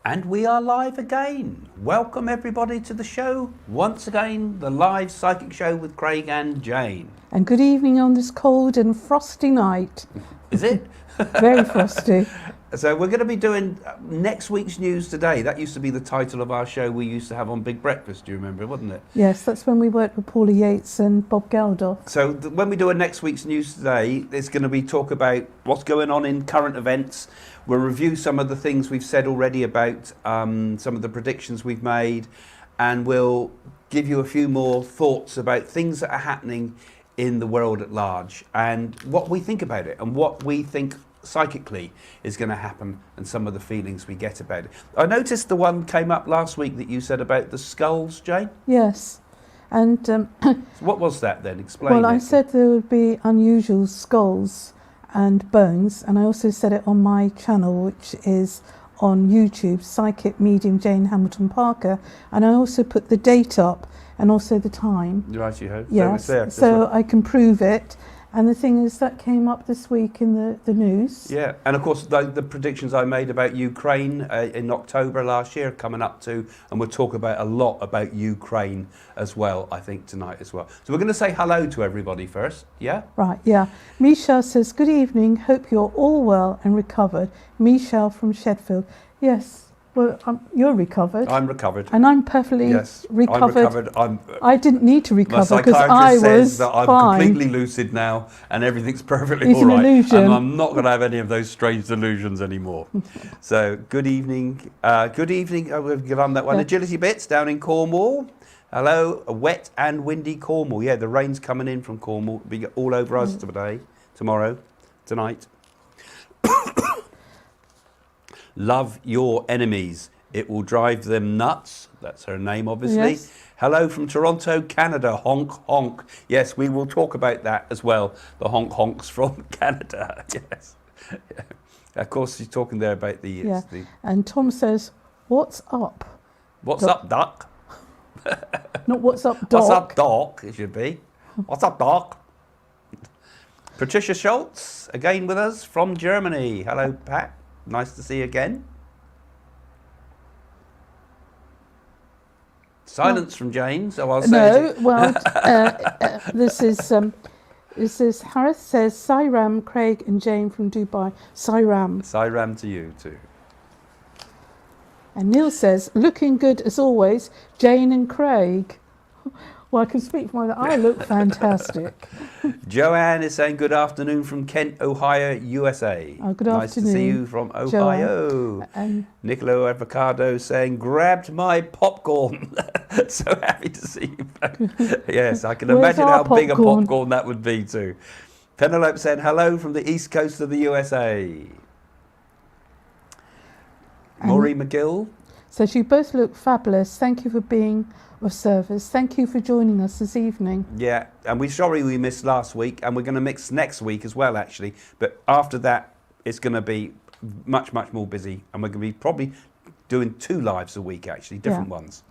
And we are live again. Welcome everybody to the show. Once again, the live psychic show with Craig and Jane. And good evening on this cold and frosty night. Is it? Very frosty. So we're going to be doing next week's news today. That used to be the title of our show we used to have on Big Breakfast, do you remember, wasn't it? Yes, that's when we worked with Paula Yates and Bob Geldof. So when we do a next week's news today, it's going to be talk about what's going on in current events. We'll review some of the things we've said already about some of the predictions we've made, and we'll give you a few more thoughts about things that are happening in the world at large and what we think about it and what we think psychically is going to happen and some of the feelings we get about it. I noticed the one came up last week that you said about the skulls, Jane. Yes. And So what was that then? Explain well, it. I said there would be unusual skulls and bones, and I also said it on my channel, which is on YouTube, Psychic Medium Jane Hamilton Parker, and I also put the date up and also the time. Right, you hope. Yes, there. so I can prove it. And the thing is, that came up this week in the news. Yeah, and of course the predictions I made about Ukraine in October last year coming up too, and we'll talk about a lot about Ukraine as well, I think, tonight as well. So we're going to say hello to everybody first, yeah? Right, yeah. Michelle says, good evening, hope you're all well and recovered. Michelle from Shedfield. Yes, well, you're recovered. I'm recovered. And I'm perfectly recovered. I'm recovered. I didn't need to recover because I My psychiatrist was says that I'm fine. completely lucid now and everything's perfectly It's all an right. illusion. And I'm not going to have any of those strange delusions anymore. So, good evening. Good evening. We'll get on that one. Yeah. Agility Bits down in Cornwall. Hello, a wet and windy Cornwall. Yeah, the rain's coming in from Cornwall. It'll be all over us today, tomorrow, tonight. Love your enemies. It will drive them nuts. That's her name, obviously. Yes. Hello from Toronto, Canada. Honk, honk. Yes, we will talk about that as well. The honk honks from Canada. Yes. Yeah. Of course, she's talking there about the... Yeah. And Tom says, what's up? What's up, Doc? Not what's up, Doc. What's up, Doc? It should be. What's up, Doc? Patricia Schultz, again with us from Germany. Hello, Pat. Nice to see you again. Silence from Jane, so I'll say... No, well, this is Harris says, Sairam, Craig and Jane from Dubai. Sairam. Sairam to you too. And Neil says, looking good as always, Jane and Craig. Well, I can speak for my... I look fantastic. Joanne is saying good afternoon from Kent, Ohio, USA. Oh, good nice afternoon, to see you from Ohio. And Nicolo Avocado saying, grabbed my popcorn. So happy to see you both. Yes, I can Where's imagine our how big a popcorn? popcorn that would be too. Penelope saying, hello from the east coast of the USA. Maury McGill. says, you both look fabulous. Thank you for being of service. Thank you for joining us this evening. Yeah, and we're sorry we missed last week, and we're going to mix next week as well, actually. But after that, it's going to be much, much more busy, and we're going to be probably doing 2 lives a week, actually, different ones.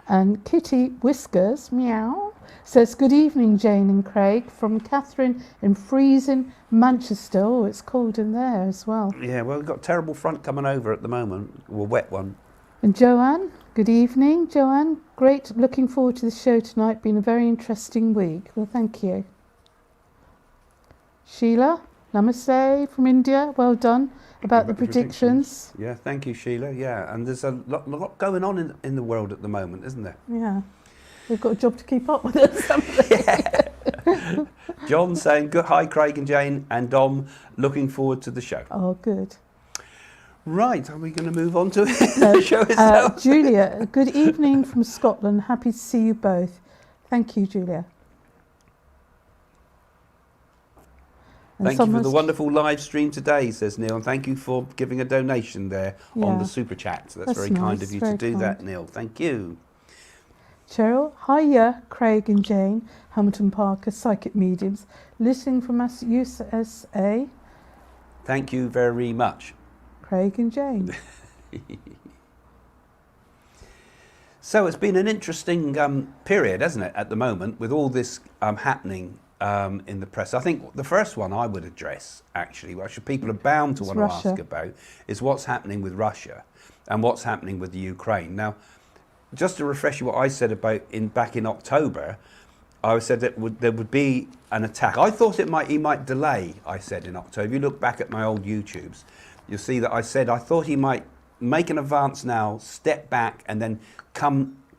And Kitty Whiskers, meow, says, good evening, Jane and Craig, from Catherine in freezing Manchester. Oh, it's cold in there as well. Yeah, well, we've got a terrible front coming over at the moment, a wet one. And Joanne, good evening, Joanne. Great, looking forward to the show tonight. Been a very interesting week. Well, thank you. Sheila, namaste from India. Well done about the predictions. Yeah, thank you, Sheila. Yeah, and there's a lot going on in the world at the moment, isn't there? Yeah, we've got a job to keep up with us, haven't we? John saying, good, hi, Craig and Jane and Dom. Looking forward to the show. Oh, good. Right, are we going to move on to the show itself? Julia, good evening from Scotland. Happy to see you both. Thank you, Julia. And thank you for the wonderful live stream today, says Neil, and thank you for giving a donation there on the super chat. That's very kind nice, of you very to do kind. that, Neil. Thank you. Cheryl, hiya, Craig and Jane, Hamilton Parker, Psychic Mediums, listening from us, USA. Thank you very much. Craig and Jane. So it's been an interesting period, hasn't it, at the moment, with all this happening in the press. I think the first one I would address, actually, which people are bound to want to ask about, is what's happening with Russia. and what's happening with the Ukraine. Now, just to refresh you what I said about back in October, I said that there would be an attack. I thought he might delay, I said in October. If you look back at my old YouTubes, you'll see that I said I thought he might make an advance now, step back, and then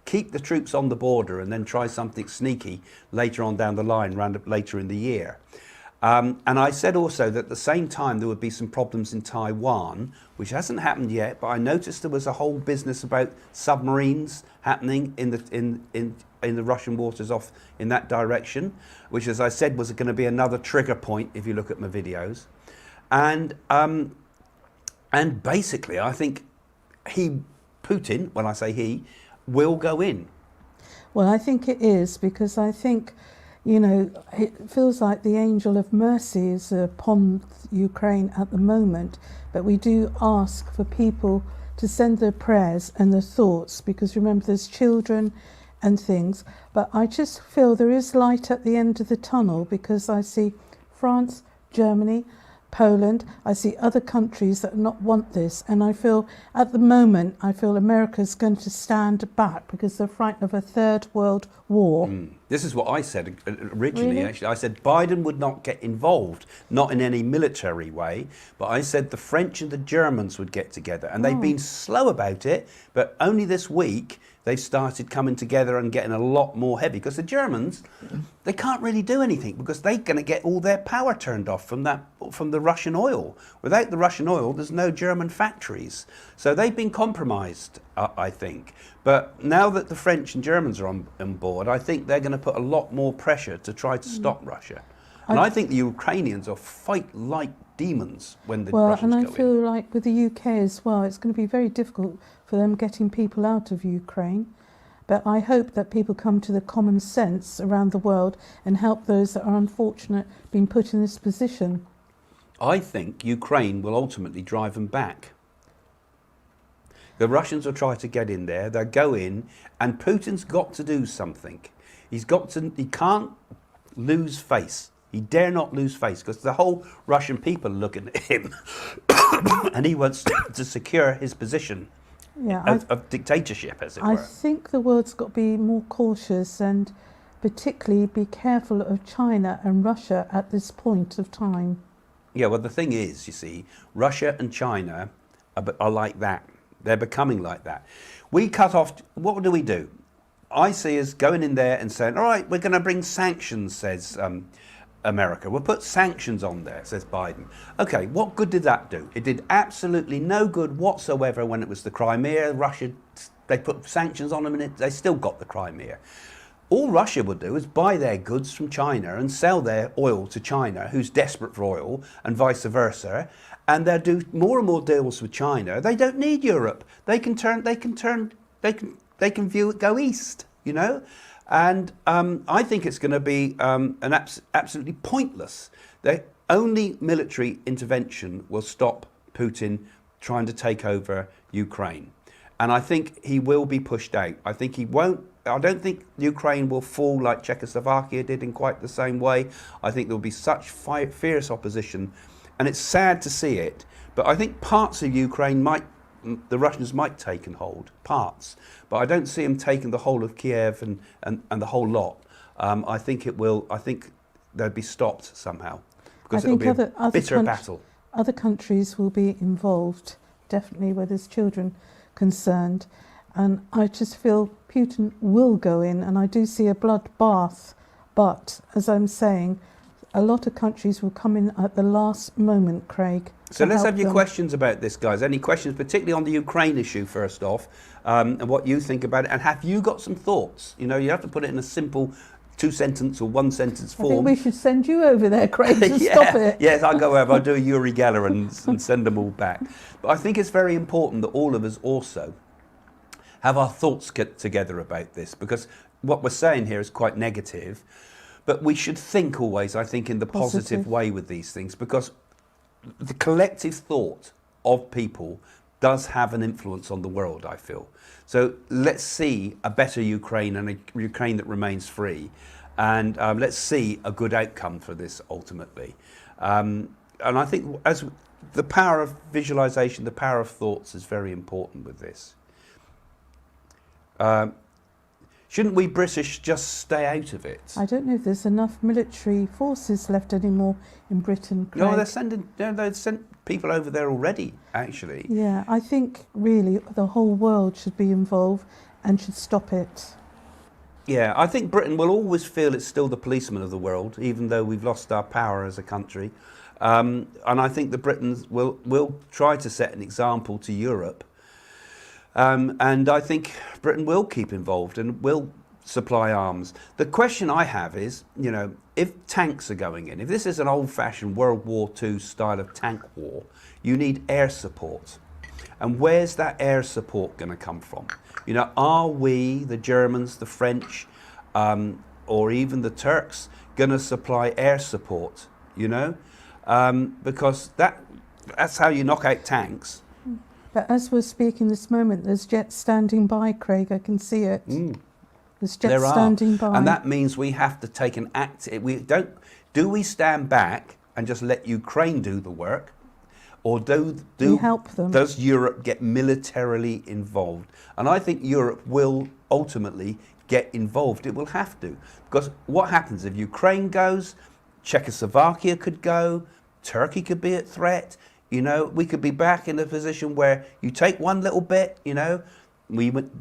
keep the troops on the border and then try something sneaky later on down the line, later in the year. And I said also that at the same time there would be some problems in Taiwan, which hasn't happened yet, but I noticed there was a whole business about submarines happening in the Russian waters off in that direction, which, as I said, was going to be another trigger point if you look at my videos. And basically, I think Putin, when I say he, will go in. Well, I think it is, because I think, you know, it feels like the angel of mercy is upon Ukraine at the moment, but we do ask for people to send their prayers and their thoughts, because remember, there's children and things. But I just feel there is light at the end of the tunnel, because I see France, Germany, Poland, I see other countries that not want this, and I feel at the moment America's going to stand back because they're frightened of a third world war. This is what I said originally. Really? Actually, I said Biden would not get involved, not in any military way, but I said the French and the Germans would get together, and they've been slow about it, but only this week they've started coming together and getting a lot more heavy, because the Germans, they can't really do anything because they're going to get all their power turned off from the Russian oil. Without the Russian oil, there's no German factories. So they've been compromised, I think. But now that the French and Germans are on board, I think they're going to put a lot more pressure to try to stop Russia. And I think the Ukrainians will fight like demons when the Russians go in. And I feel like with the UK as well, it's going to be very difficult for them getting people out of Ukraine. But I hope that people come to the common sense around the world and help those that are unfortunate being put in this position. I think Ukraine will ultimately drive them back. The Russians will try to get in there, they'll go in, and Putin's got to do something. He can't lose face. He dare not lose face, because the whole Russian people are looking at him and he wants to secure his position of dictatorship, as it were. I think the world's got to be more cautious and particularly be careful of China and Russia at this point of time. Yeah, well, the thing is, you see, Russia and China are like that. They're becoming like that. We cut off, what do? I see us going in there and saying, all right, we're going to bring sanctions, says America. We'll put sanctions on there, says Biden. Okay, what good did that do? It did absolutely no good whatsoever when it was the Crimea. Russia, they put sanctions on them and they still got the Crimea. All Russia would do is buy their goods from China and sell their oil to China, who's desperate for oil, and vice versa. And they'll do more and more deals with China. They don't need Europe. They can view it go east, you know. And I think it's going to be absolutely pointless. The only military intervention will stop Putin trying to take over Ukraine. And I think he will be pushed out. I don't think Ukraine will fall like Czechoslovakia did in quite the same way. I think there will be such fierce opposition. And it's sad to see it. But I think parts of Ukraine the Russians might take and hold, parts. But I don't see them taking the whole of Kiev and the whole lot. I think they'll be stopped somehow, because it'll be a bitter battle. Other countries will be involved, definitely, where there's children concerned. And I just feel Putin will go in, and I do see a bloodbath. But, as I'm saying, a lot of countries will come in at the last moment, Craig. So let's have your questions about this, guys. Any questions, particularly on the Ukraine issue, first off, and what you think about it? And have you got some thoughts? You know, you have to put it in a simple 2-sentence or 1-sentence form. I think we should send you over there, Craig, to stop it. Yes, I'll go over. I'll do a Uri Geller and send them all back. But I think it's very important that all of us also have our thoughts get together about this, because what we're saying here is quite negative. But we should think always, I think, in the positive way with these things, because the collective thought of people does have an influence on the world, I feel. So let's see a better Ukraine, and a Ukraine that remains free. And let's see a good outcome for this ultimately. And I think, as the power of visualization, the power of thoughts is very important with this. Shouldn't we British just stay out of it? I don't know if there's enough military forces left anymore in Britain, Craig. No, they've sent people over there already, actually. Yeah, I think really the whole world should be involved and should stop it. Yeah, I think Britain will always feel it's still the policeman of the world, even though we've lost our power as a country. And I think the Britons will try to set an example to Europe. And I think Britain will keep involved and will supply arms. The question I have is, you know, if tanks are going in, if this is an old-fashioned World War II style of tank war, you need air support. And where's that air support going to come from? You know, are we, the Germans, the French, or even the Turks, going to supply air support, you know? Because that's how you knock out tanks. But as we're speaking this moment, there's jets standing by, Craig. I can see it. There's jets standing by. And that means we have to take an act. Do we stand back and just let Ukraine do the work? Or do we help them? Does Europe get militarily involved? And I think Europe will ultimately get involved. It will have to. Because what happens if Ukraine goes, Czechoslovakia could go, Turkey could be at threat. You know, we could be back in a position where you take one little bit, you know,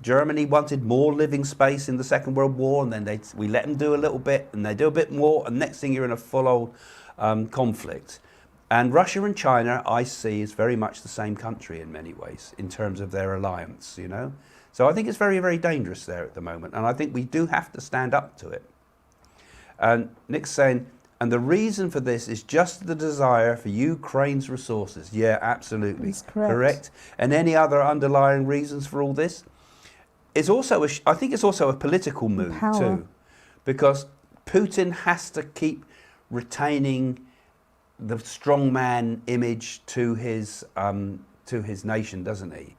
Germany wanted more living space in the Second World War, and then we let them do a little bit, and they do a bit more, and next thing you're in a full conflict. And Russia and China, I see, is very much the same country in many ways, in terms of their alliance, you know. So I think it's very, very dangerous there at the moment, and I think we do have to stand up to it. And Nick's saying, and the reason for this is just the desire for Ukraine's resources. Yeah, absolutely. That's correct. Correct. And any other underlying reasons for all this? It's also, I think it's also a political move too. Because Putin has to keep retaining the strongman image to his nation, doesn't he?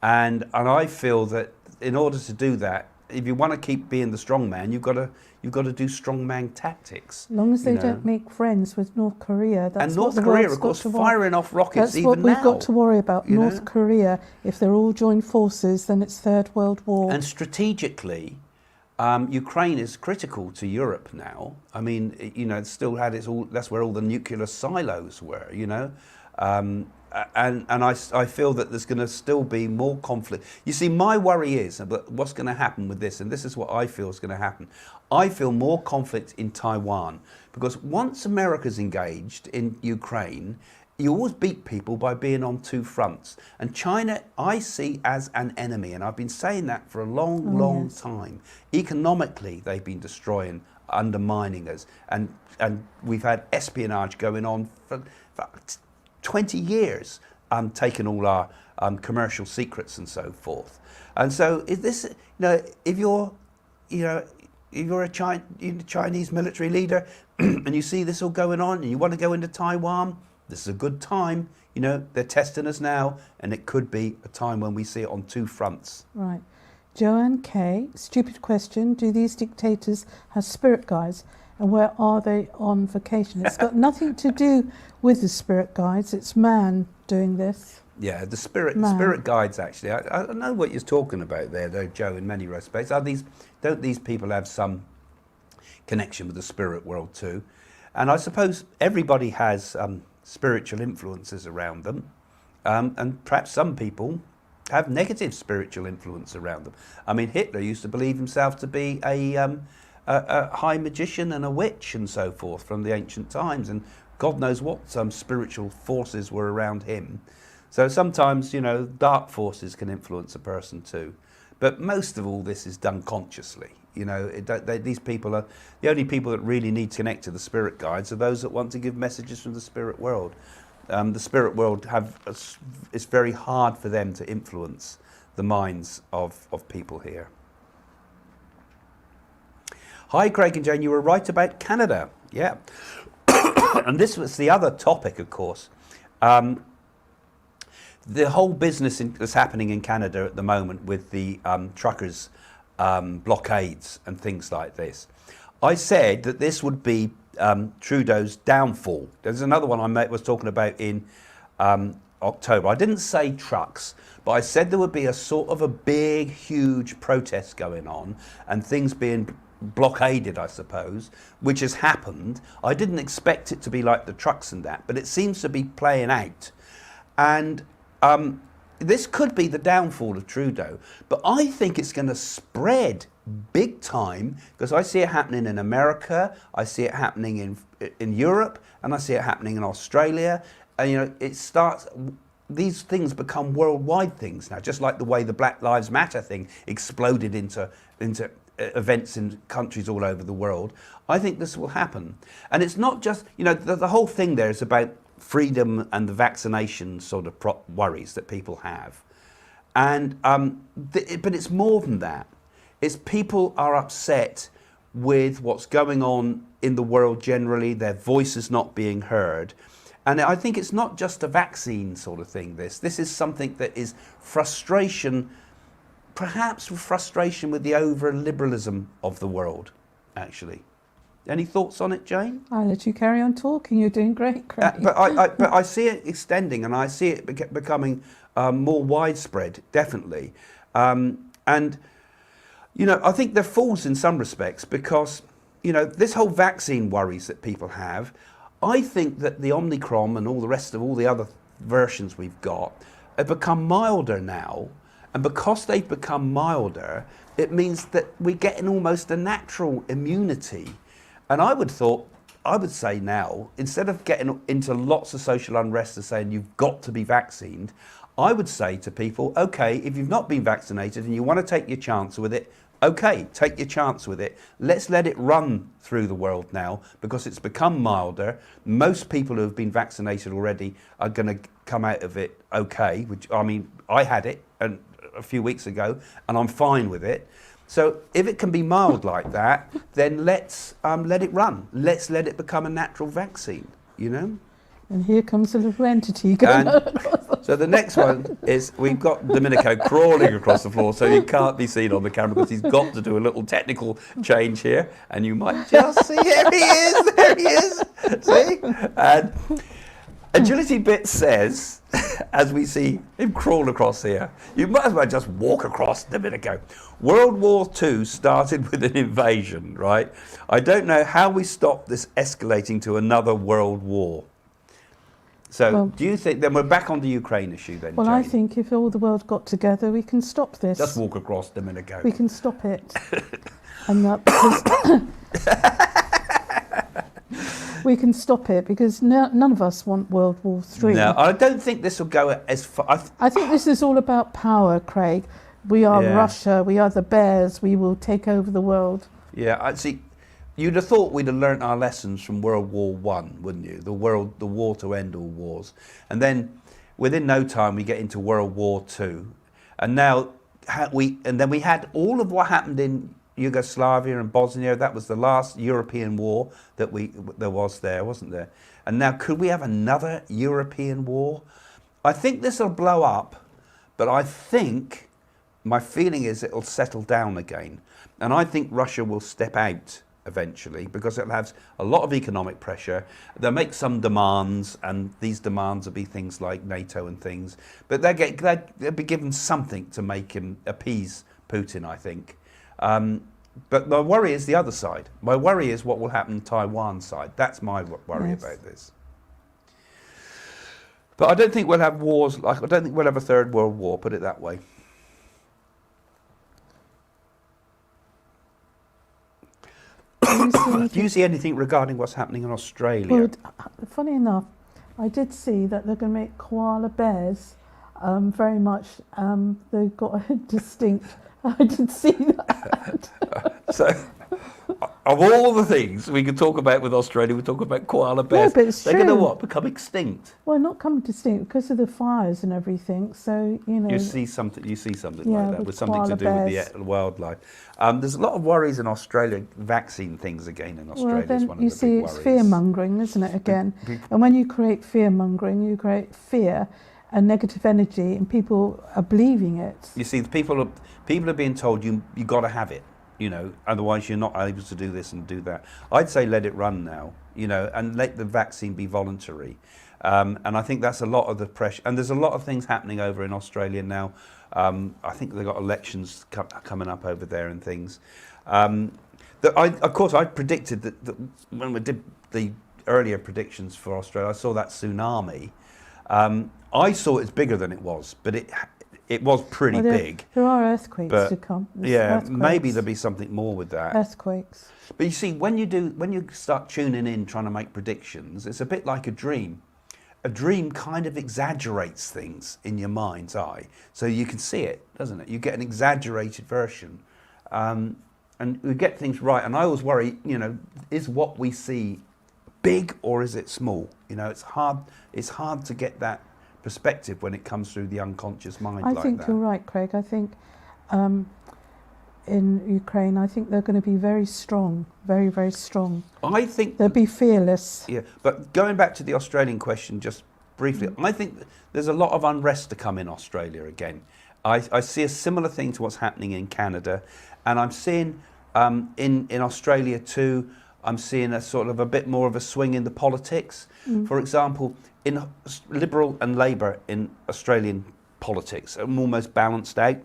And I feel that in order to do that, if you want to keep being the strongman, you've got to do strongman tactics. As long as they don't make friends with North Korea, that's and North Korea, of course, firing off rockets even now. That's what we've got to worry about. North Korea, if they're all joined forces, then it's Third World War. And strategically, Ukraine is critical to Europe now. I mean, you know, it still had that's where all the nuclear silos were, you know. And I feel that there's going to still be more conflict. You see, my worry is about what's going to happen with this, and this is what I feel is going to happen. I feel more conflict in Taiwan, because once America's engaged in Ukraine, you always beat people by being on two fronts. And China, I see as an enemy, and I've been saying that for a long time. Economically, they've been destroying, undermining us, and we've had espionage going on for 20 years, taking all our commercial secrets and so forth. And so, is this, you know, if you're a Chinese military leader and you see this all going on and you want to go into Taiwan, this is a good time. You know, they're testing us now, and it could be a time when we see it on two fronts. Right. Joanne K, stupid question. Do these dictators have spirit guides? And where are they on vacation? It's got nothing to do with the spirit guides. It's man doing this. Yeah, the spirit guides, actually. I know what you're talking about there, though, Joe, in many respects. Don't these people have some connection with the spirit world too? And I suppose everybody has spiritual influences around them. And perhaps some people have negative spiritual influence around them. I mean, Hitler used to believe himself to be a high magician and a witch and so forth from the ancient times, and God knows what some spiritual forces were around him. So sometimes, you know, dark forces can influence a person too. But most of all this is done consciously. You know, these people are the only people that really need to connect to the spirit guides are those that want to give messages from the spirit world. The spirit world it's very hard for them to influence the minds of people here. Hi, Craig and Jane, you were right about Canada. Yeah. And this was the other topic, of course. The whole business that's happening in Canada at the moment with the truckers' blockades and things like this. I said that this would be Trudeau's downfall. There's another one I was talking about in October. I didn't say trucks, but I said there would be a sort of a big, huge protest going on and things being blockaded, I suppose, which has happened. I didn't expect it to be like the trucks and that, but it seems to be playing out. And this could be the downfall of Trudeau, but I think it's going to spread big time because I see it happening in America, I see it happening in Europe, and I see it happening in Australia. And you know, it starts. These things become worldwide things now, just like the way the Black Lives Matter thing exploded into events in countries all over the world. I think this will happen, and it's not just, you know, the whole thing there is about freedom and the vaccination sort of worries that people have, and but it's more than that. It's people are upset with what's going on in the world generally, their voices not being heard. And I think it's not just a vaccine sort of thing, this is something that is frustration, perhaps frustration with the over-liberalism of the world, actually. Any thoughts on it, Jane? I'll let you carry on talking, you're doing great, Craig. But I see it extending, and I see it becoming more widespread, definitely. And, you know, I think they're fools in some respects because, you know, this whole vaccine worries that people have, I think that the Omicron and all the rest of all the other versions we've got have become milder now. And because they've become milder, it means that we're getting almost a natural immunity. And I would say now, instead of getting into lots of social unrest and saying you've got to be vaccinated, I would say to people, okay, if you've not been vaccinated and you want to take your chance with it, okay, take your chance with it. Let's let it run through the world now because it's become milder. Most people who have been vaccinated already are going to come out of it okay, which, I mean, I had it a few weeks ago and I'm fine with it. So if it can be mild like that, then let's let it run. Let's let it become a natural vaccine, you know? And here comes a little entity going across. So the next one is we've got Domenico crawling across the floor, so he can't be seen on the camera because he's got to do a little technical change here, and you might just see, there he is, see? And Agility Bit says, as we see him crawl across here, you might as well just walk across, Domenico. World War II started with an invasion, right? I don't know how we stop this escalating to another world war. So well, do you think, then we're back on the Ukraine issue then, well, Jane? I think if all the world got together, we can stop this. Just walk across Domenico. We can stop it. And that, we can stop it because none of us want World War III. No, I don't think this will go as far. I think this is all about power, Craig. We are Russia, we are the bears, we will take over the world. Yeah, I see. You'd have thought we'd have learnt our lessons from World War I, wouldn't you? The war to end all wars. And then within no time we get into World War II. And now we had all of what happened in Yugoslavia and Bosnia. That was the last European war that there was there, wasn't there? And now could we have another European war? I think this will blow up, but I think my feeling is it'll settle down again. And I think Russia will step out eventually because it'll have a lot of economic pressure. They'll make some demands, and these demands will be things like NATO and things, but they'll be given something to make him appease Putin, I think. But my worry is the other side. My worry is what will happen to Taiwan side. That's my worry about this. But I don't think we'll have wars, I don't think we'll have a third world war, put it that way. Do you see anything regarding what's happening in Australia? Well, funny enough, I did see that they're going to make koala bears very much, they've got a distinct, I did see that. So, of all the things we could talk about with Australia, we talk about koala bears. Yeah, but it's They're true. going to what? Become extinct? Well, not come distinct because of the fires and everything. So you know. You see something yeah, like that with something to do bears. with the wildlife. There's a lot of worries in Australia. Vaccine things again in Australia. Well, then is one you of the see, big it's worries. fear mongering, isn't it? Again, and when you create fear mongering, you create fear and negative energy, and people are believing it. You see, people are being told you got to have it. You know, otherwise you're not able to do this and do that. I'd say let it run now, you know, and let the vaccine be voluntary. And I think that's a lot of the pressure. And there's a lot of things happening over in Australia now. I think they've got elections coming up over there and things. Of course, I predicted that when we did the earlier predictions for Australia, I saw that tsunami. I saw it as bigger than it was, but it was pretty big. There are earthquakes to come. Maybe there'll be something more with that. Earthquakes. But you see, when you start tuning in, trying to make predictions, it's a bit like a dream. A dream kind of exaggerates things in your mind's eye, so you can see it, doesn't it? You get an exaggerated version, and we get things right. And I always worry, is what we see big or is it small? It's hard to get that perspective when it comes through the unconscious mind. I think you're right, Craig. I think in Ukraine, I think they're going to be very strong, very, very strong. I think they'll be fearless. Yeah, but going back to the Australian question just briefly, I think there's a lot of unrest to come in Australia again. I see a similar thing to what's happening in Canada, and I'm seeing in Australia too, I'm seeing a sort of a bit more of a swing in the politics. For example, in Liberal and Labour in Australian politics are almost balanced out.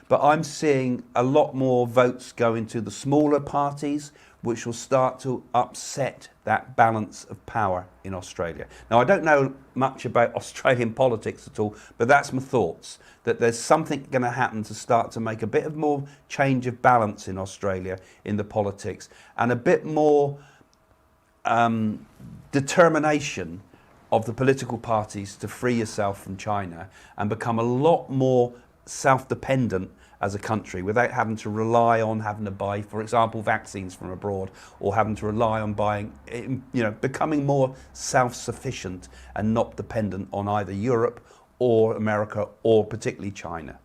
But I'm seeing a lot more votes going to the smaller parties, which will start to upset that balance of power in Australia. Now, I don't know much about Australian politics at all, but that's my thoughts, that there's something going to happen to start to make a bit of more change of balance in Australia in the politics, and a bit more determination of the political parties to free yourself from China and become a lot more self-dependent as a country without having to rely on having to buy, for example, vaccines from abroad, or having to rely on buying, becoming more self-sufficient and not dependent on either Europe or America or particularly China.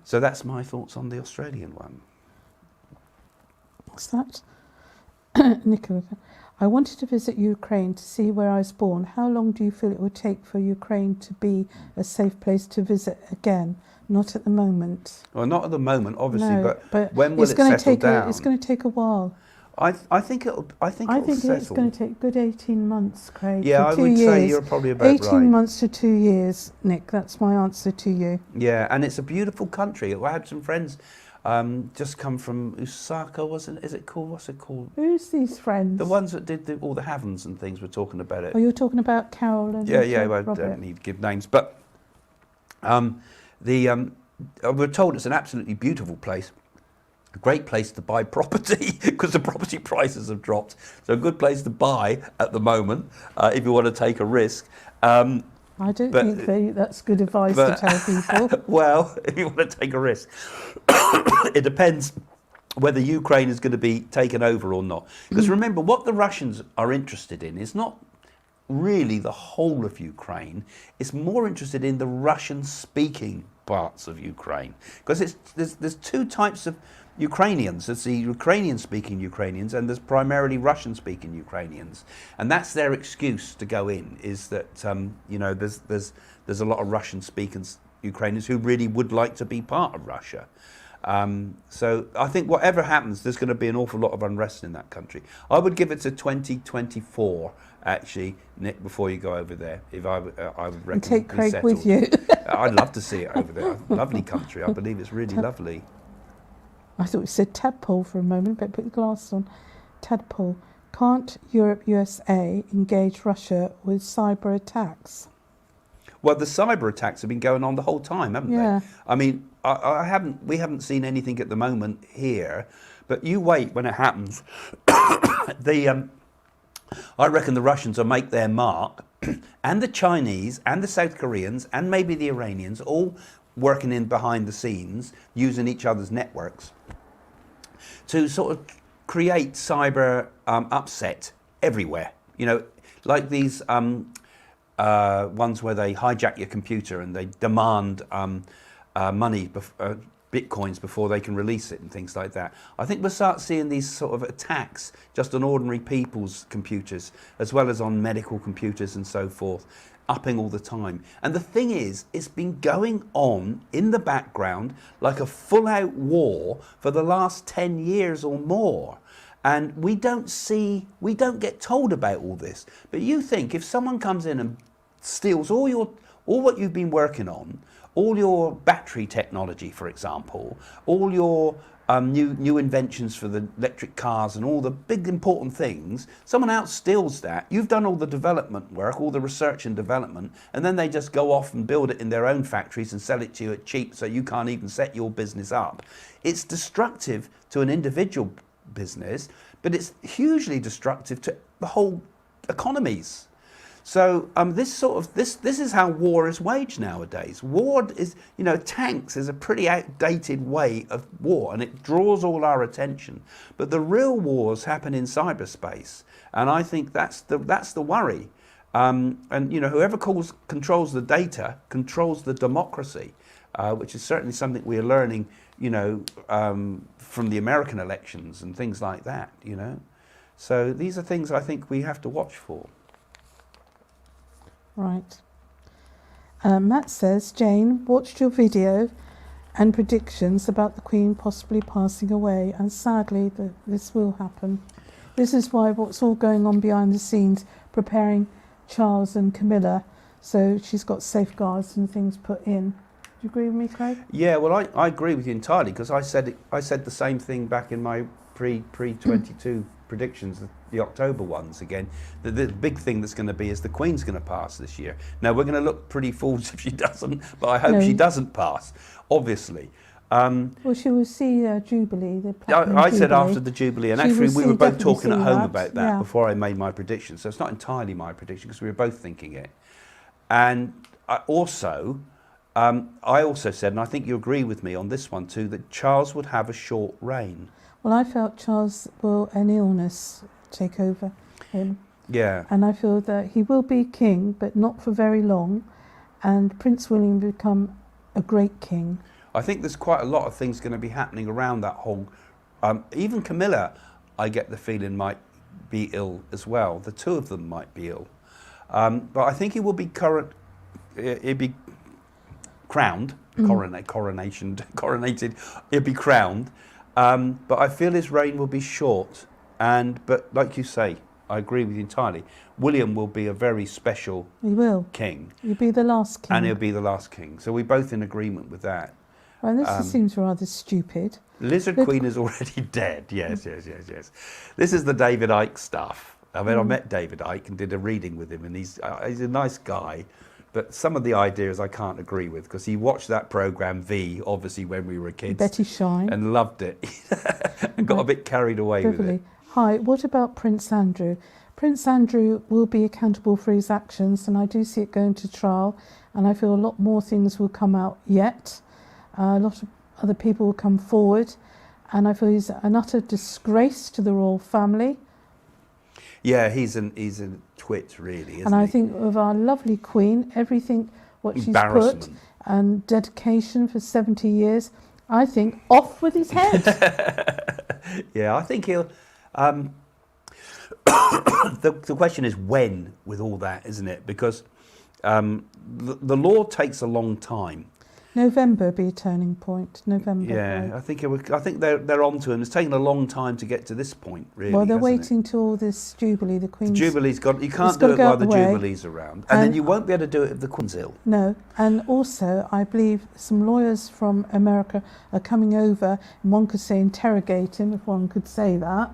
So that's my thoughts on the Australian one. What's that? Nicola, I wanted to visit Ukraine to see where I was born. How long do you feel it would take for Ukraine to be a safe place to visit again? Not at the moment. Well, not at the moment, obviously, no, but when will it settle down? It's going to take a while. I think it's going to take a good 18 months, Craig. Yeah, I would say you're probably about 18 months to 2 years, Nick. That's my answer to you. Yeah, and it's a beautiful country. I had some friends just come from Osaka, wasn't it? Is it called? What's it called? Who's these friends? The ones that did all the heavens and things were talking about it. Oh, you're talking about Carol and well, I don't need to give names, but we're told it's an absolutely beautiful place, a great place to buy property because the property prices have dropped. So a good place to buy at the moment if you want to take a risk. I don't think that's good advice to tell people. Well, if you want to take a risk, it depends whether Ukraine is going to be taken over or not. Because remember, what the Russians are interested in is not really the whole of Ukraine. It's more interested in the Russian-speaking parts of Ukraine. Because there's two types of Ukrainians. There's the Ukrainian-speaking Ukrainians, and there's primarily Russian-speaking Ukrainians. And that's their excuse to go in, is that there's a lot of Russian-speaking Ukrainians who really would like to be part of Russia. So I think whatever happens, there's going to be an awful lot of unrest in that country. I would give it to 2024, actually, Nick, before you go over there. If I would reckon. And take Craig with you. I'd love to see it over there. Lovely country. I believe it's really lovely. I thought you said tadpole for a moment, but put the glasses on. Tadpole. Can't Europe, USA engage Russia with cyber attacks? Well, the cyber attacks have been going on the whole time, haven't they? I mean, we haven't seen anything at the moment here, but you wait when it happens. I reckon the Russians will make their mark, and the Chinese and the South Koreans and maybe the Iranians all working in behind the scenes, using each other's networks to sort of create cyber upset everywhere. Like these ones where they hijack your computer and they demand money, bitcoins, before they can release it and things like that. I think we'll start seeing these sort of attacks just on ordinary people's computers, as well as on medical computers and so forth, upping all the time. And the thing is, it's been going on in the background like a full-out war for the last 10 years or more. And we don't get told about all this. But you think if someone comes in and steals all what you've been working on, all your battery technology, for example, all your new inventions for the electric cars and all the big important things, someone else steals that. You've done all the development work, all the research and development, and then they just go off and build it in their own factories and sell it to you at cheap so you can't even set your business up. It's destructive to an individual business, but it's hugely destructive to the whole economies. So this is how war is waged nowadays. War is, tanks is a pretty outdated way of war, and it draws all our attention. But the real wars happen in cyberspace, and I think that's the worry. And whoever controls the data controls the democracy, which is certainly something we are learning, from the American elections and things like that. So these are things I think we have to watch for. Right. Matt says, Jane watched your video and predictions about the Queen possibly passing away, and sadly this will happen. This is why what's all going on behind the scenes, preparing Charles and Camilla, so she's got safeguards and things put in. Do you agree with me, Craig? Yeah, well, I agree with you entirely, because I said the same thing back in my pre-22 predictions, the October ones again. The big thing that's going to be is the Queen's going to pass this year. Now, we're going to look pretty fools if she doesn't, but I hope she doesn't pass, obviously. Well, she will see Jubilee. I said after the Jubilee, and actually we were both talking at home about that yeah. before I made my prediction. So it's not entirely my prediction, because we were both thinking it. And I also said, and I think you agree with me on this one too, that Charles would have a short reign. Well, I felt Charles will an illness take over him. Yeah. And I feel that he will be king, but not for very long, and Prince William will become a great king. I think there's quite a lot of things going to be happening around that whole... even Camilla, I get the feeling, might be ill as well. The two of them might be ill. But I think he will be crowned, coronated, he'll be crowned. But I feel his reign will be short. But like you say, I agree with you entirely. William will be a very special king. He'll be the last king. And he'll be the last king. So we're both in agreement with that. Well, this seems rather stupid. Lizard Queen is already dead. Yes. This is the David Icke stuff. I mean, I met David Icke and did a reading with him, and he's a nice guy. But some of the ideas I can't agree with, because he watched that programme V, obviously, when we were kids. Betty Shine. And loved it. And got a bit carried away with it. Hi, what about Prince Andrew? Prince Andrew will be accountable for his actions, and I do see it going to trial, and I feel a lot more things will come out yet. A lot of other people will come forward, and I feel he's an utter disgrace to the royal family. Yeah, he's a twit, really, isn't and I he? think of our lovely Queen, everything what she's put, and dedication for 70 years, I think off with his head. Yeah, I think he'll... the question is when with all that, isn't it? Because the law takes a long time. November be a turning point. November. Yeah, I think they're on to him. It's taken a long time to get to this point, really. Well, they're waiting till all this Jubilee. The Queen's... The Jubilee's got... You can't do it while the Jubilee's around. And then you won't be able to do it if the Queen's ill. No, and also I believe some lawyers from America are coming over, and one could say interrogate him, if one could say that.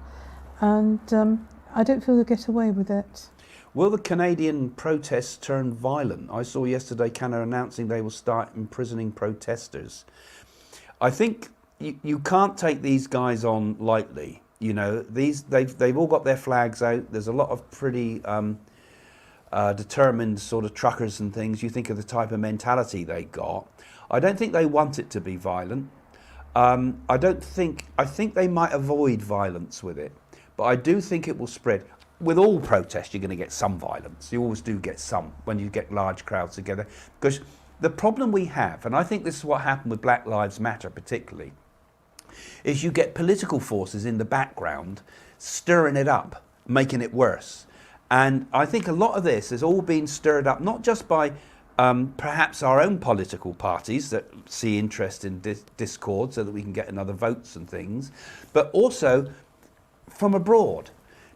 And I don't feel they'll get away with it. Will the Canadian protests turn violent? I saw yesterday Canada announcing they will start imprisoning protesters. I think you can't take these guys on lightly. You know, they've all got their flags out. There's a lot of pretty determined sort of truckers and things. You think of the type of mentality they got. I don't think they want it to be violent. I think they might avoid violence with it, but I do think it will spread. With all protests, you're going to get some violence. You always do get some when you get large crowds together. Because the problem we have, and I think this is what happened with Black Lives Matter particularly, is you get political forces in the background stirring it up, making it worse. And I think a lot of this has all been stirred up, not just by perhaps our own political parties that see interest in discord so that we can get another votes and things, but also from abroad,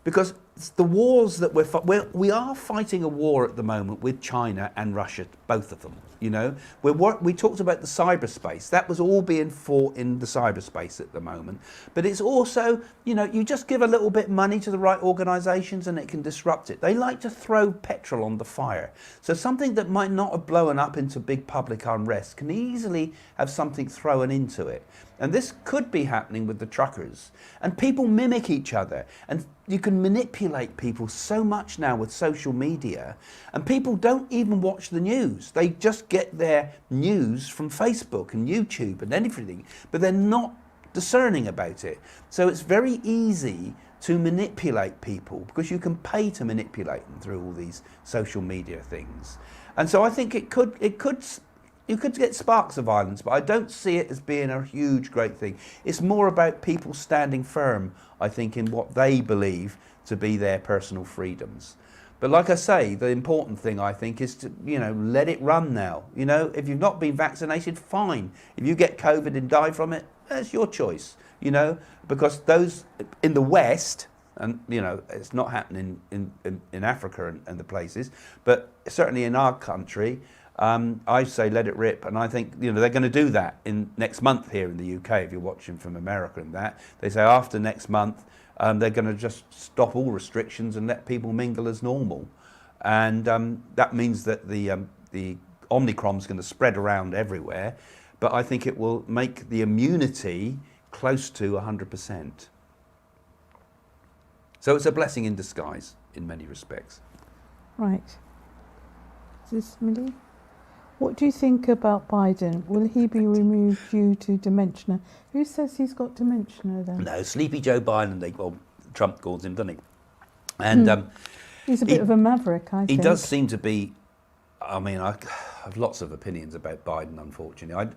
because the wars that we are fighting a war at the moment with China and Russia, both of them. You know, we talked about the cyberspace. That was all being fought in the cyberspace at the moment. But it's also, you know, you just give a little bit of money to the right organisations and it can disrupt it. They like to throw petrol on the fire. So something that might not have blown up into big public unrest can easily have something thrown into it. And this could be happening with the truckers. And people mimic each other. And you can manipulate people so much now with social media. And people don't even watch the news. They just get their news from Facebook and YouTube and everything. But they're not discerning about it. So it's very easy to manipulate people because you can pay to manipulate them through all these social media things. And so I think you could get sparks of violence, but I don't see it as being a huge, great thing. It's more about people standing firm, I think, in what they believe to be their personal freedoms. But like I say, the important thing, I think, is to, you know, let it run now. You know, if you've not been vaccinated, fine. If you get COVID and die from it, that's your choice, you know, because those in the West, and, you know, it's not happening in Africa and the places, but certainly in our country, I say let it rip, and I think, you know, they're going to do that in next month here in the UK. If you're watching from America and that, they say after next month they're going to just stop all restrictions and let people mingle as normal, and that means that the Omicron's going to spread around everywhere, but I think it will make the immunity close to 100%. So it's a blessing in disguise in many respects. Right. Is this Millie? What do you think about Biden? Will he be removed due to dementia? Who says he's got dementia then? No, Sleepy Joe Biden, Trump calls him, doesn't he? And he's a bit of a maverick, I think. He does seem to be. I mean, I have lots of opinions about Biden, unfortunately.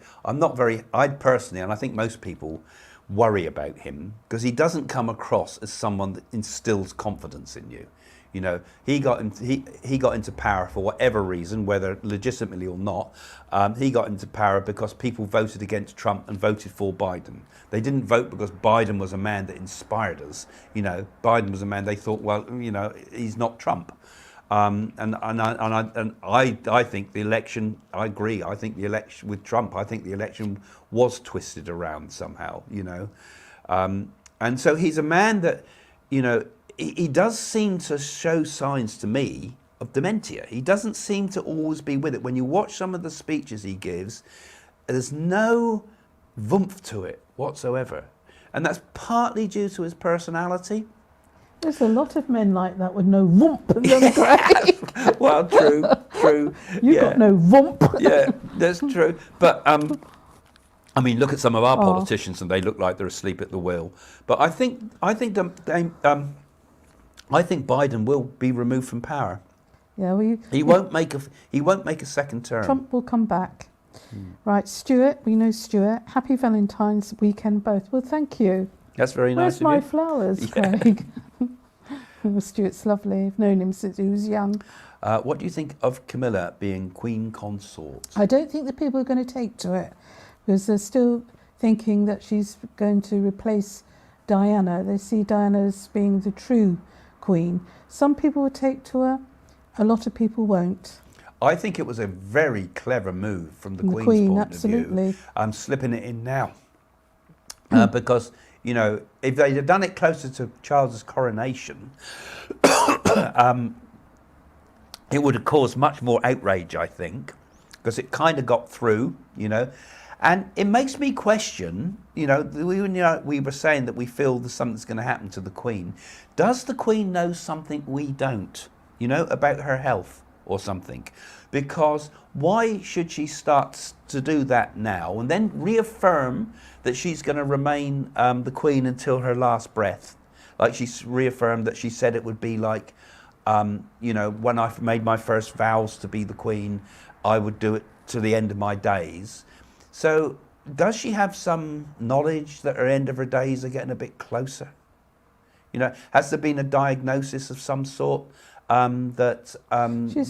I personally, and I think most people, worry about him because he doesn't come across as someone that instills confidence in you. You know, he got into power for whatever reason, whether legitimately or not. He got into power because people voted against Trump and voted for Biden. They didn't vote because Biden was a man that inspired us. You know, Biden was a man they thought, well, you know, he's not Trump. And I think the election. I agree. I think the election with Trump. I think the election was twisted around somehow. You know, and so he's a man that, you know. He does seem to show signs to me of dementia. He doesn't seem to always be with it. When you watch some of the speeches he gives, there's no oomph to it whatsoever. And that's partly due to his personality. There's a lot of men like that with no whoomp in them, Craig. Well, true. You've got no whoomp. Yeah, that's true. But I mean, look at some of our politicians, and they look like they're asleep at the wheel. But I think Biden will be removed from power. Yeah, well, he won't make a second term. Trump will come back. Right, Stuart. We know Stuart. Happy Valentine's weekend, both. Well, thank you. That's very nice of you. Where's my flowers, Craig? Well, Stuart's lovely. I've known him since he was young. What do you think of Camilla being Queen Consort? I don't think the people are going to take to it because they're still thinking that she's going to replace Diana. They see Diana as being the true Queen. Some people will take to her, a lot of people won't. I think it was a very clever move from the Queen's point absolutely. of view. I'm slipping it in now because, you know, if they'd have done it closer to Charles's coronation, it would have caused much more outrage, I think, because it kind of got through, you know. And it makes me question, you know, we were saying that we feel that something's going to happen to the Queen. Does the Queen know something we don't, you know, about her health or something? Because why should she start to do that now and then reaffirm that she's going to remain the Queen until her last breath? Like she's reaffirmed that she said it would be like, you know, when I made my first vows to be the Queen, I would do it to the end of my days. So does she have some knowledge that her end of her days are getting a bit closer? You know, has there been a diagnosis of some sort that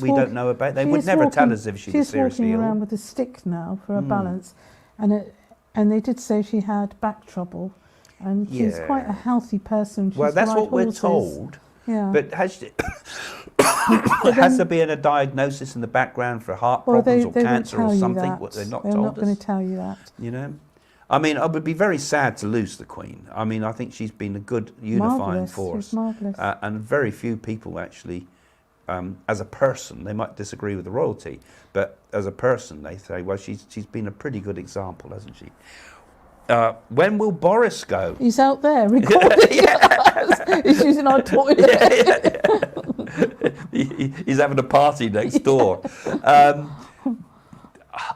we don't know about? They would never tell us if she was seriously ill. She's walking around with a stick now for a balance. And they did say she had back trouble. And she's quite a healthy person. She's Well, that's what we're horses. told. Yeah. But has there been a diagnosis in the background for heart problems or cancer or something? What they're not They're told not going us? to tell you that. You know? I mean, I would be very sad to lose the Queen. I mean, I think she's been a good unifying force. She's marvellous. And very few people actually, as a person, they might disagree with the royalty, but as a person, they say, well, she's been a pretty good example, hasn't she? When will Boris go? He's out there recording us. He's using our toilet. He's having a party next door.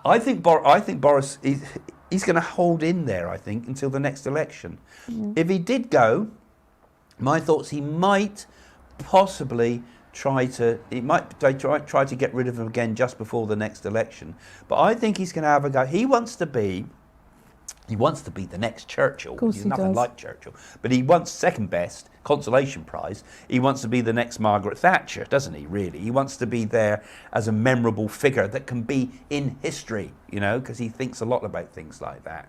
I think Boris, he's going to hold in there, I think, until the next election. Yeah. If he did go, my thoughts, he might possibly try to get rid of him again just before the next election. But I think he's going to have a go. He wants to be the next Churchill. Of course He's he nothing does. like Churchill. But he wants second best, consolation prize. He wants to be the next Margaret Thatcher, doesn't he, really? He wants to be there as a memorable figure that can be in history, you know, because he thinks a lot about things like that.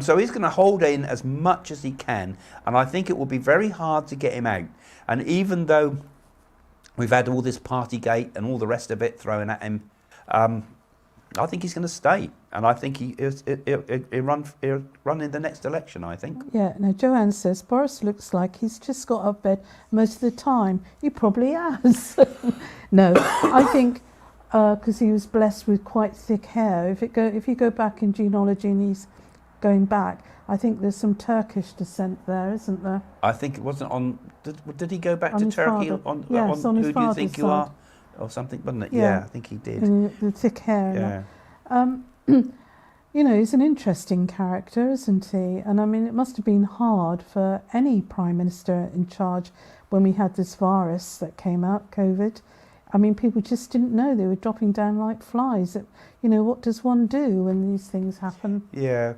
So he's going to hold in as much as he can, and I think it will be very hard to get him out. And even though we've had all this Partygate and all the rest of it thrown at him, I think he's going to stay, and I think he'll run in the next election, I think. Yeah, now Joanne says, Boris looks like he's just got out of bed most of the time. He probably has. No, I think because he was blessed with quite thick hair. If you go back in genealogy and he's going back, I think there's some Turkish descent there, isn't there? I think it wasn't on... Did he go back on to his Turkey? Father. Yes, on his Who do you think father's you side. are? Or something, wasn't it? Yeah. I think he did. And the thick hair. Yeah. You know, he's an interesting character, isn't he? And I mean, it must have been hard for any Prime Minister in charge when we had this virus that came out, COVID. I mean, people just didn't know. They were dropping down like flies. You know, what does one do when these things happen? Yeah.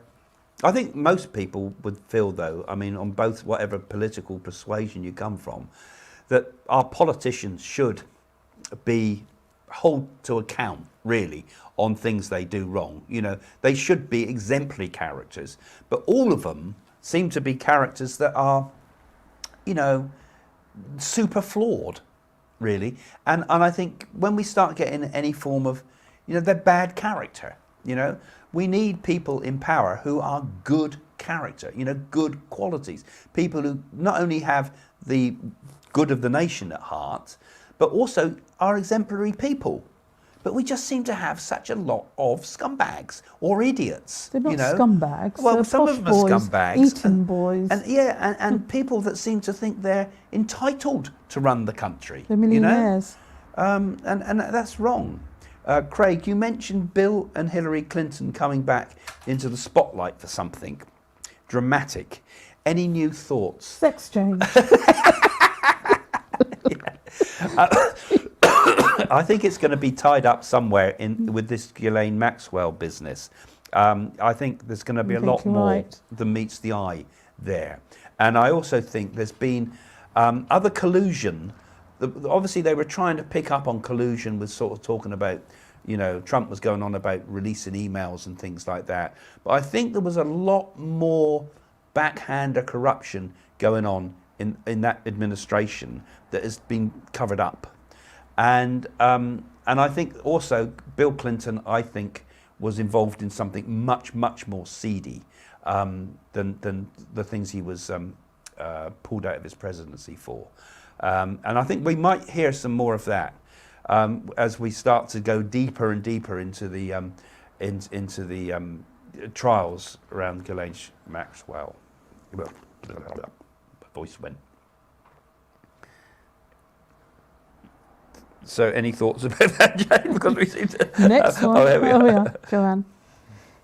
I think most people would feel, though, I mean, on both whatever political persuasion you come from, that our politicians should be held to account, really, on things they do wrong. You know, they should be exemplary characters, but all of them seem to be characters that are, you know, super flawed, really. And I think when we start getting any form of, you know, they're bad character, you know, we need people in power who are good character, you know, good qualities, people who not only have the good of the nation at heart, but also are exemplary people. But we just seem to have such a lot of scumbags or idiots. They're not, you know? scumbags. Well, They're some posh of them are boys, scumbags. Eton boys. And people that seem to think they're entitled to run the country. They're millionaires. You know? And that's wrong. Craig, you mentioned Bill and Hillary Clinton coming back into the spotlight for something dramatic. Any new thoughts? Sex change. I think it's going to be tied up somewhere with this Ghislaine Maxwell business. I think there's going to be a lot more than meets the eye there. And I also think there's been other collusion. Obviously, they were trying to pick up on collusion with sort of talking about, you know, Trump was going on about releasing emails and things like that. But I think there was a lot more backhander corruption going on in that administration that has been covered up. And I think also Bill Clinton, I think, was involved in something much, much more seedy than the things he was pulled out of his presidency for. And I think we might hear some more of that as we start to go deeper and deeper into the trials around Ghislaine Maxwell. My voice went. So, any thoughts about that, Jane? Because we seem to. Next one. There we are, Joanne.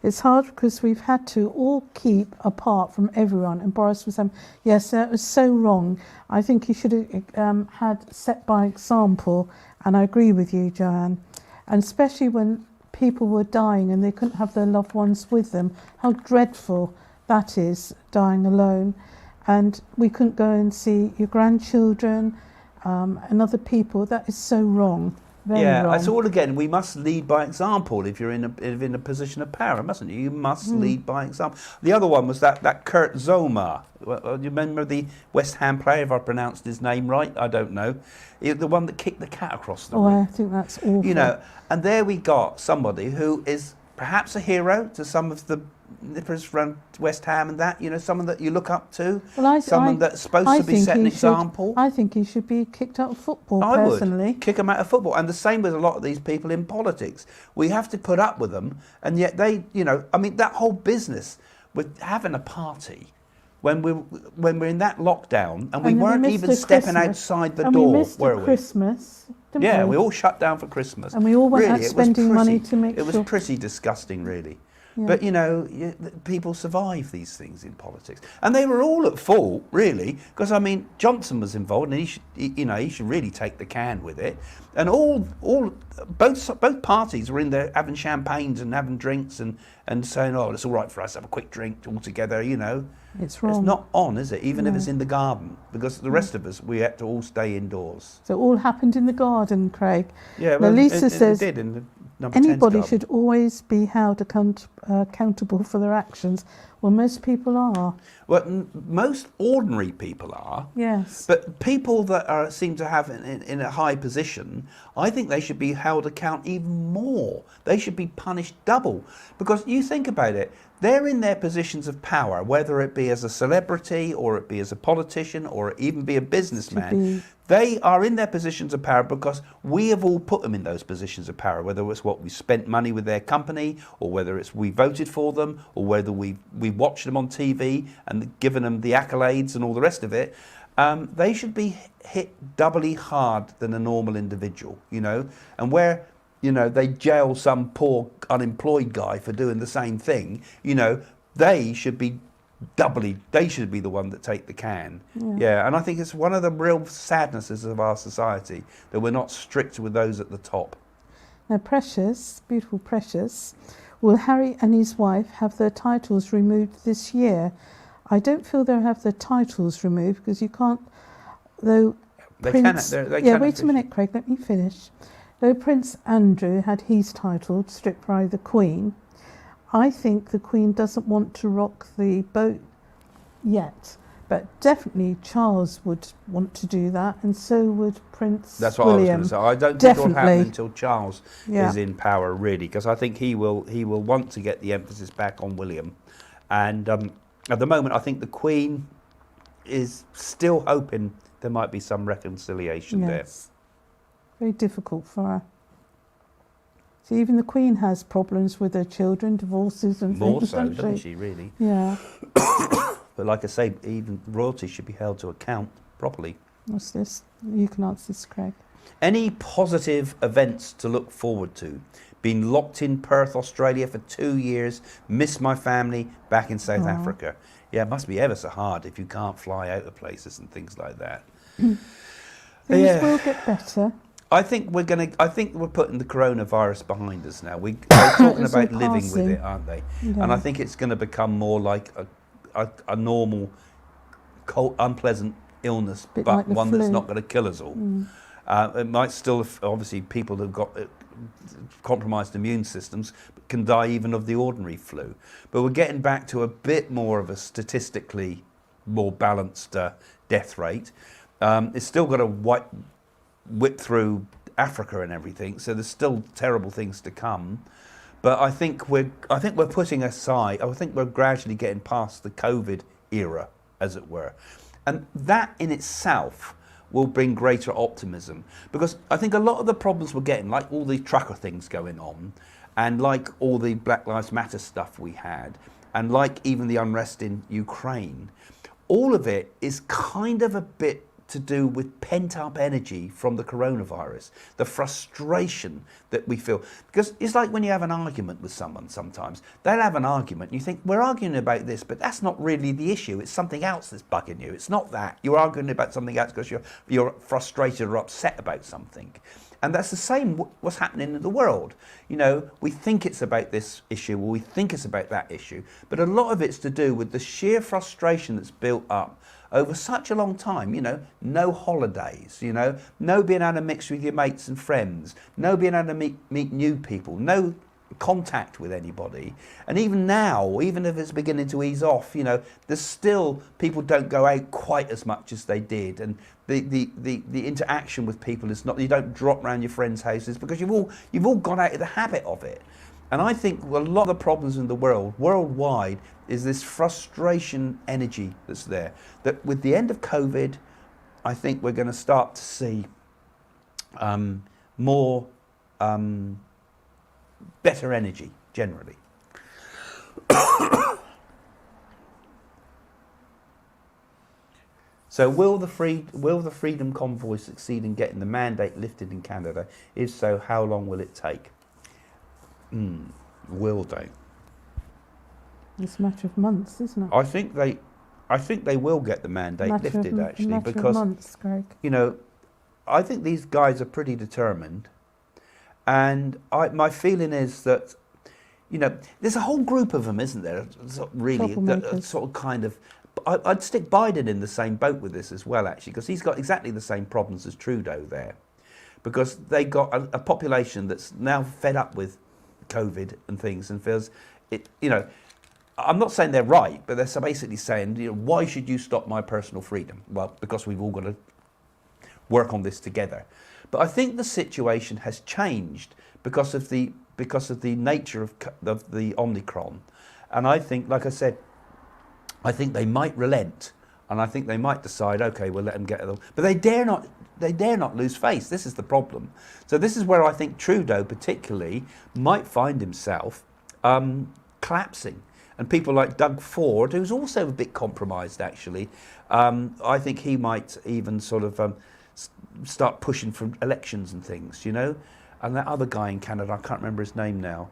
It's hard because we've had to all keep apart from everyone. And Boris was saying, yes, that was so wrong. I think he should have had set by example. And I agree with you, Joanne. And especially when people were dying and they couldn't have their loved ones with them. How dreadful that is, dying alone. And we couldn't go and see your grandchildren and other people. That is so wrong, Very Yeah, wrong. it's all again. We must lead by example. If you're in a position of power, mustn't you? You must lead by example. The other one was that Kurt Zouma. Do you remember the West Ham player? If I pronounced his name right, I don't know. The one that kicked the cat across the room. I think that's awful. You know, and there we got somebody who is perhaps a hero to some of the nippers around West Ham and that. You know, someone that you look up to. Well, someone that's supposed to be setting an example. I think he should be kicked out of football, I personally. would kick them out of football. And the same with a lot of these people in politics. We have to put up with them, and yet they, you know, I mean, that whole business with having a party when we're in that lockdown and we weren't even stepping outside the door, we missed were we? Christmas, didn't we? We all shut down for Christmas. And we all went out Really, spending money to make It sure. was pretty disgusting, really. Yeah. But, you know, people survive these things in politics. And they were all at fault, really, because, I mean, Johnson was involved and he should really take the can with it. And both parties were in there having champagnes and having drinks and saying, oh, it's all right for us to have a quick drink all together, you know. It's wrong. It's not on, is it? Even if it's in the garden, because the rest of us, we had to all stay indoors. So it all happened in the garden, Craig. Yeah, well, Lisa says it did in the number 10's anybody garden. should always be held accountable for their actions. Well, most people are. Well, most ordinary people are. Yes. But people that seem to have in a high position, I think they should be held account even more. They should be punished double. Because you think about it, they're in their positions of power, whether it be as a celebrity or it be as a politician or even be a businessman. They are in their positions of power because we have all put them in those positions of power, whether it's what we spent money with their company or whether it's we voted for them or whether we watched them on TV and given them the accolades and all the rest of it. They should be hit doubly hard than a normal individual, you know, and where, you know, they jail some poor unemployed guy for doing the same thing, you know, they should be the one that take the can. Yeah, and I think it's one of the real sadnesses of our society that we're not strict with those at the top. Now, Precious, beautiful Precious, will Harry and his wife have their titles removed this year? I don't feel they'll have their titles removed because you can't, though They Prince... cannot. Wait a minute, Craig, let me finish. Though Prince Andrew had his title stripped by the Queen, I think the Queen doesn't want to rock the boat yet, but definitely Charles would want to do that, and so would Prince That's what William. I was going to say. I don't think it'll happen until Charles Yeah. is in power, really, because I think he will want to get the emphasis back on William. And at the moment, I think the Queen is still hoping there might be some reconciliation there. Very difficult for her. So even the Queen has problems with her children, divorces and More things, so, doesn't she, really? Yeah. But like I say, even royalty should be held to account properly. What's this? You can answer this, Craig. Any positive events to look forward to? Been locked in Perth, Australia for 2 years, missed my family back in South Africa. Yeah, it must be ever so hard if you can't fly out of places and things like that. Things will get better. I think we're putting the coronavirus behind us now. They're talking about living with it, aren't they? Yeah. And I think it's going to become more like a normal, cold, unpleasant illness, but like one flu. that's not going to kill us all. It might still, obviously, people who've got compromised immune systems can die even of the ordinary flu. But we're getting back to a bit more of a statistically more balanced death rate. It's still got to whip through Africa and everything, so there's still terrible things to come. But I think we're putting aside. I think we're gradually getting past the COVID era, as it were, and that in itself will bring greater optimism, because I think a lot of the problems we're getting, like all the trucker things going on, and like all the Black Lives Matter stuff we had, and like even the unrest in Ukraine, all of it is kind of a bit to do with pent-up energy from the coronavirus, the frustration that we feel. Because it's like when you have an argument with someone sometimes. They'll have an argument, and you think, we're arguing about this, but that's not really the issue. It's something else that's bugging you. It's not that. You're arguing about something else because you're frustrated or upset about something. And that's the same what's happening in the world. You know, we think it's about this issue, or we think it's about that issue, but a lot of it's to do with the sheer frustration that's built up over such a long time. You know, no holidays, you know, no being able to mix with your mates and friends, no being able to meet new people, no contact with anybody. And even now, even if it's beginning to ease off, you know, there's still, people don't go out quite as much as they did, and the interaction with people is not, you don't drop around your friends' houses because you've all got out of the habit of it. And I think a lot of the problems in the world, worldwide, is this frustration energy that's there. That with the end of COVID, I think we're going to start to see more better energy generally. So will the Freedom Convoy succeed in getting the mandate lifted in Canada? If so, how long will it take? Will they? It's a matter of months, isn't it? I think they will get the mandate lifted, actually, because months, Greg. You know, I think these guys are pretty determined, and my feeling is that, you know, there's a whole group of them, isn't there? Really, that sort of kind of. I'd stick Biden in the same boat with this as well, actually, because he's got exactly the same problems as Trudeau there, because they got a population that's now fed up with COVID and things and feels it. You know, I'm not saying they're right, but they're basically saying, you know, why should you stop my personal freedom? Well, because we've all got to work on this together. But I think the situation has changed because of the nature of the Omicron, and I think, like I said, I think they might relent, and I think they might decide, okay, we'll let them get them. But they dare not lose face. This is the problem. So this is where I think Trudeau particularly might find himself collapsing. And people like Doug Ford, who's also a bit compromised actually, I think he might even sort of start pushing for elections and things, you know. And that other guy in Canada, I can't remember his name now.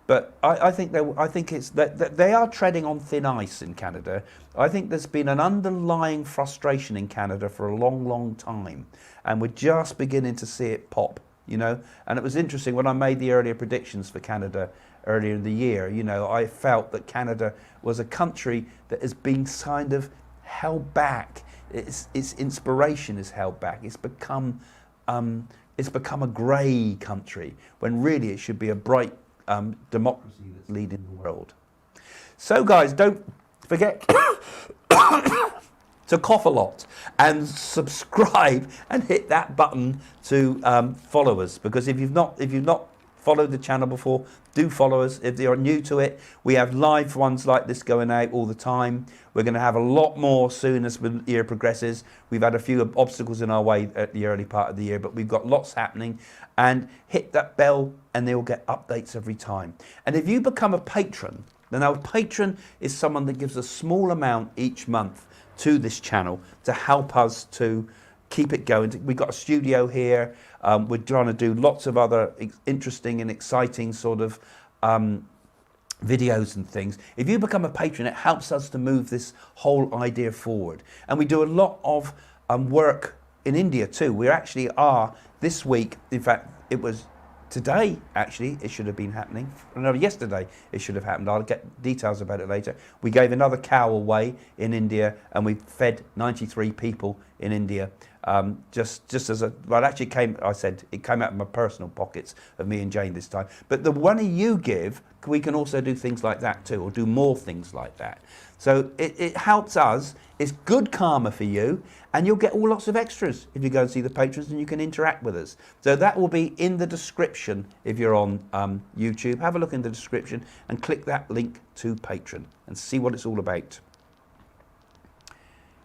But I think it's that they are treading on thin ice in Canada. I think there's been an underlying frustration in Canada for a long, long time, and we're just beginning to see it pop, you know. And it was interesting when I made the earlier predictions for Canada earlier in the year. You know, I felt that Canada was a country that has been kind of held back. Its inspiration is held back. It's become a grey country when really it should be a bright democracy that's leading the world. So guys, don't forget to cough a lot and subscribe and hit that button to follow us, because if you've not followed the channel before, do follow us. If you're new to it, we have live ones like this going out all the time. We're going to have a lot more soon as the year progresses. We've had a few obstacles in our way at the early part of the year, but we've got lots happening. And hit that bell and they'll get updates every time. And if you become a patron, then our patron is someone that gives a small amount each month to this channel to help us to keep it going. We've got a studio here. We're trying to do lots of other interesting and exciting sort of videos and things. If you become a patron, it helps us to move this whole idea forward. And we do a lot of work in India too. We actually are this week, in fact, it was today, actually, it should have been happening. No, yesterday it should have happened. I'll get details about it later. We gave another cow away in India, and we fed 93 people in India. Just as a, well, it actually came, I said, it came out of my personal pockets of me and Jane this time. But the money you give, we can also do things like that too, or do more things like that. So it helps us. It's good karma for you, and you'll get all lots of extras if you go and see the patrons, and you can interact with us. So that will be in the description if you're on YouTube. Have a look in the description and click that link to Patreon and see what it's all about.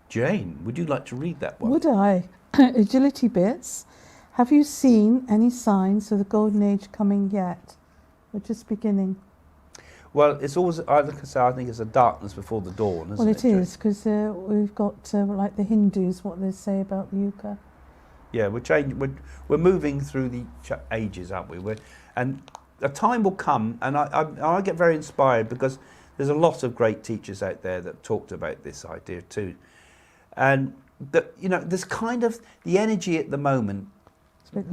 Jane, would you like to read that one? Would I? Agility bits. Have you seen any signs of the golden age coming yet? We're just beginning. Well, it's always, I think it's a darkness before the dawn, isn't it? Well, it is, because we've got, like the Hindus, what they say about the yucca. Yeah, we're moving through the ages, aren't we? And a time will come, and I get very inspired because there's a lot of great teachers out there that talked about this idea too. And that, you know, there's kind of the energy at the moment,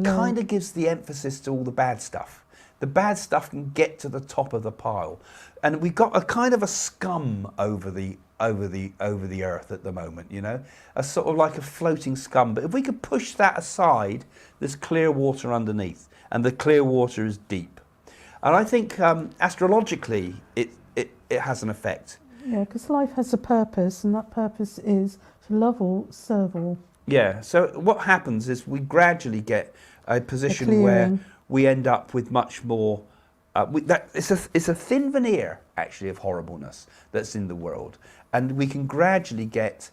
kind of gives the emphasis to all the bad stuff. The bad stuff can get to the top of the pile, and we've got a kind of a scum over the earth at the moment, you know, a sort of like a floating scum. But if we could push that aside, there's clear water underneath, and the clear water is deep. And I think astrologically, it has an effect. Yeah, because life has a purpose, and that purpose is to love all, serve all. Yeah. So what happens is we gradually get a position where we end up with much more. It's a thin veneer actually of horribleness that's in the world, and we can gradually get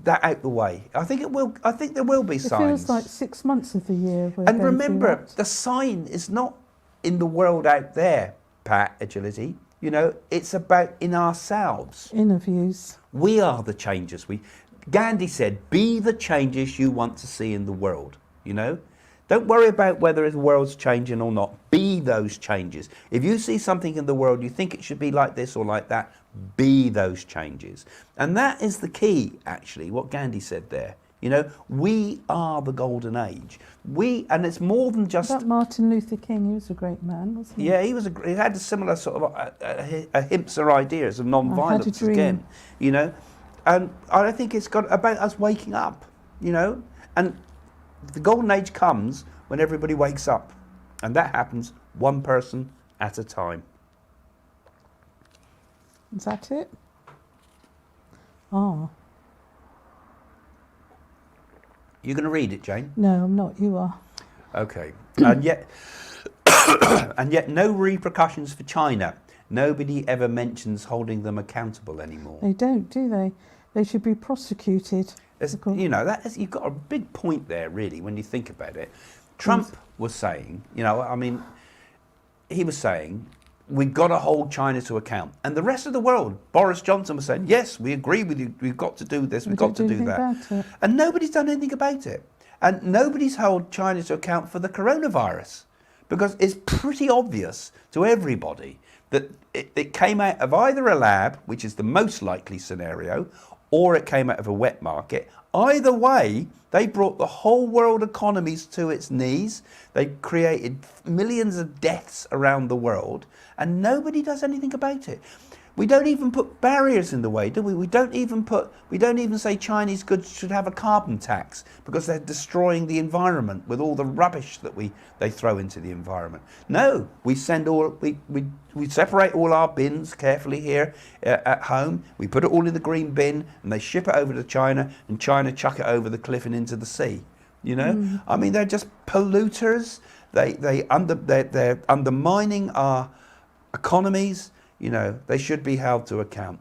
that out the way. I think it will. I think there will be signs. It feels like 6 months of the year. And remember, the sign is not in the world out there, Pat, Agility. You know, it's about in ourselves. Inner views. We are the changes. Gandhi said, "Be the changes you want to see in the world." You know. Don't worry about whether the world's changing or not. Be those changes. If you see something in the world, you think it should be like this or like that, be those changes. And that is the key, actually, what Gandhi said there. You know, we are the golden age. And it's more than just... That Martin Luther King, he was a great man, wasn't he? Yeah, he had a similar sort of ahimsa ideas of non-violence again, you know. And I think it's got about us waking up, you know, and the golden age comes when everybody wakes up, and that happens one person at a time. Is that it? Oh. You're going to read it, Jane? No, I'm not. You are. Okay. And yet, and yet, no repercussions for China. Nobody ever mentions holding them accountable anymore. They don't, do they? They should be prosecuted. You know, you've got a big point there, really, when you think about it. Trump was saying, you know, I mean, he was saying, we've got to hold China to account. And the rest of the world, Boris Johnson was saying, yes, we agree with you, we've got to do this, we've got to do that. And nobody's done anything about it. And nobody's held China to account for the coronavirus, because it's pretty obvious to everybody that it came out of either a lab, which is the most likely scenario, or it came out of a wet market. Either way, they brought the whole world economies to its knees. They created millions of deaths around the world, and nobody does anything about it. We don't even put barriers in the way, do we? We don't even say Chinese goods should have a carbon tax because they're destroying the environment with all the rubbish that they throw into the environment. No, we separate all our bins carefully here at home. We put it all in the green bin, and they ship it over to China, and China chuck it over the cliff and into the sea. You know, I mean, they're just polluters. They're undermining our economies. You know, they should be held to account.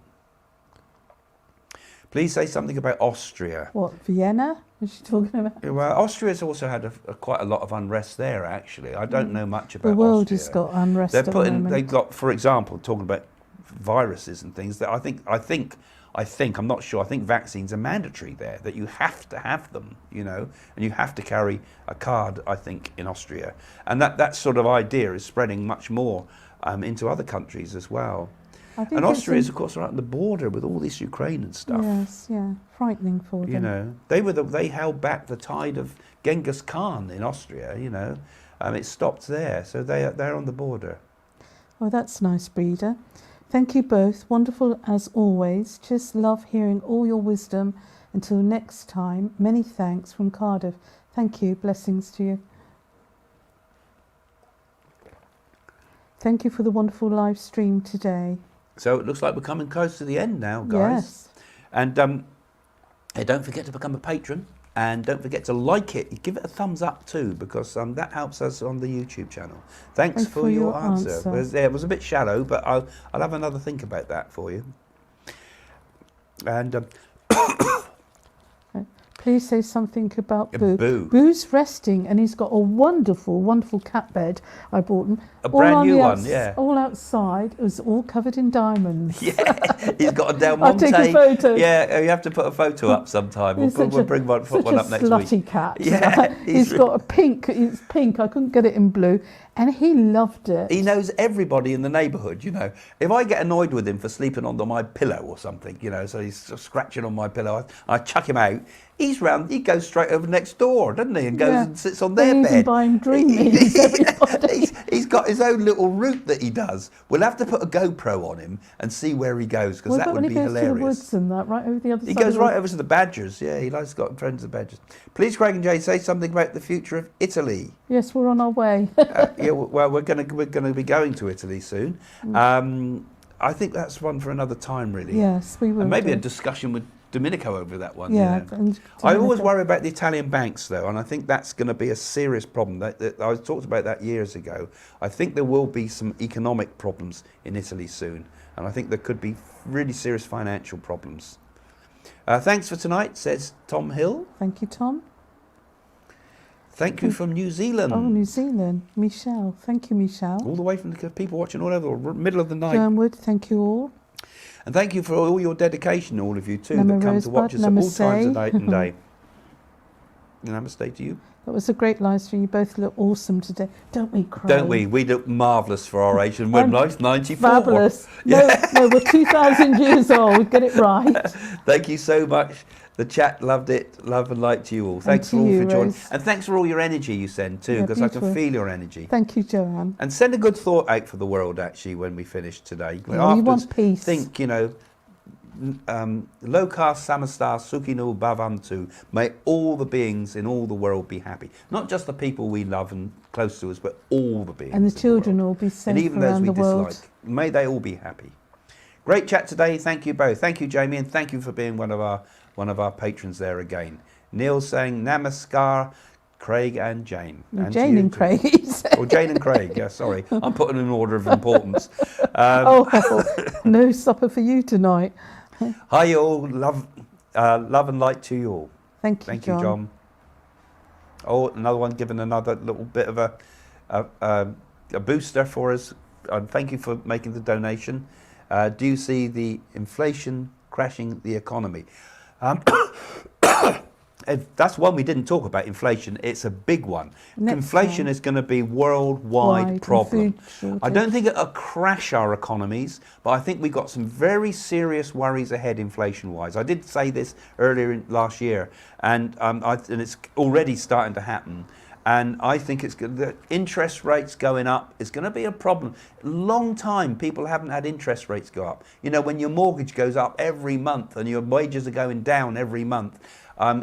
Please say something about Austria. What, Vienna? Is she talking about? Well, Austria's also had quite a lot of unrest there, actually. I don't know much about the world Austria. Has got unrest at the moment. They've got, for example, talking about viruses and things, that I think, I'm not sure, I think vaccines are mandatory there, that you have to have them, you know, and you have to carry a card, I think, in Austria. And that sort of idea is spreading much more into other countries as well. And Austria is, of course, right on the border with all this Ukraine and stuff. Yes, yeah, frightening for them. You know, they held back the tide of Genghis Khan in Austria. You know, it stopped there, so they're on the border. Oh, that's nice, Breeder. Thank you both. Wonderful as always. Just love hearing all your wisdom. Until next time, many thanks from Cardiff. Thank you. Blessings to you. Thank you for the wonderful live stream today. So it looks like we're coming close to the end now, guys. Yes. And don't forget to become a patron. And don't forget to like it. Give it a thumbs up too, because that helps us on the YouTube channel. Thanks for your answer. It was a bit shallow, but I'll have another think about that for you. And please say something about Boo. Boo. Boo's resting, and he's got a wonderful, wonderful cat bed. I bought him. A brand new one, yeah. All outside. It was all covered in diamonds. Yeah, he's got a Del Monte. I'll take a photo. Yeah, you have to put a photo up sometime. We'll bring one up next week. Slutty cat. Yeah, he's got a pink. It's pink. I couldn't get it in blue, and he loved it. He knows everybody in the neighbourhood. You know, if I get annoyed with him for sleeping under my pillow or something, you know, so he's scratching on my pillow, I chuck him out. He's he's round. He goes straight over next door, doesn't he? And goes and sits on their they bed. Even buy him dreamies, everybody. He's got his own little route that he does. We'll have to put a GoPro on him and see where he goes, because that would be hilarious. To the woods and that, right over the other He side. goes right over to the Badgers. Yeah, he likes got friends of Badgers. Please, Craig and Jay, say something about the future of Italy. Yes, we're on our way. Yeah, well, we're going to be going to Italy soon. I think that's one for another time, really. Yes, we will. And maybe a discussion with Domenico over that one. Yeah. You know. I always worry about the Italian banks, though, and I think that's going to be a serious problem. I talked about that years ago. I think there will be some economic problems in Italy soon, and I think there could be really serious financial problems. Thanks for tonight, says Tom Hill. Thank you, Tom. Thank you from New Zealand. Oh, New Zealand. Michelle. Thank you, Michelle. All the way from the people watching all over the middle of the night. Joanne, thank you all. And thank you for all your dedication, all of you too, Nama that come to Rosebud, watch us at all namaste. times of night and day. Namaste to you. That was a great live stream. You both look awesome today. Don't we, Craig? Don't we? We look marvellous for our age, and we're 94. Fabulous. Yeah. No, we're 2,000 years old. Get it right. Thank you so much. The chat loved it. Love and light to you all. Thanks to for all you, for joining. Rose. And thanks for all your energy you send too, Yeah, because I can beautiful. feel your energy. Thank you, Joanne. And send a good thought out for the world, actually, when we finish today. Yeah, we want peace. Think, you know, Loka Samastar Sukhino Bhavantu. May all the beings in all the world be happy. Not just the people we love and close to us, but all the beings. And the in children the will world. be safe And even those around we the world. dislike. May they all be happy. Great chat today. Thank you both. Thank you, Jamie, and thank you for being one of our patrons there again. Neil saying Namaskar, Craig and Jane. No, And Jane to you and too. Craig. he said. Oh, Jane and Craig. Yeah, sorry. I'm putting in order of importance. No supper for you tonight. Hi, all. Love and light to you all. Thank you, Thank you, John. Oh, another one giving another little bit of a booster for us. Thank you for making the donation. Do you see the inflation crashing the economy? That's one we didn't talk about, inflation. It's a big one. Inflation is going to be worldwide problem. I don't think it'll crash our economies, but I think we've got some very serious worries ahead inflation-wise. I did say this earlier last year, and it's already starting to happen. And I think the interest rates going up is going to be a problem. Long time people haven't had interest rates go up. You know, when your mortgage goes up every month and your wages are going down every month,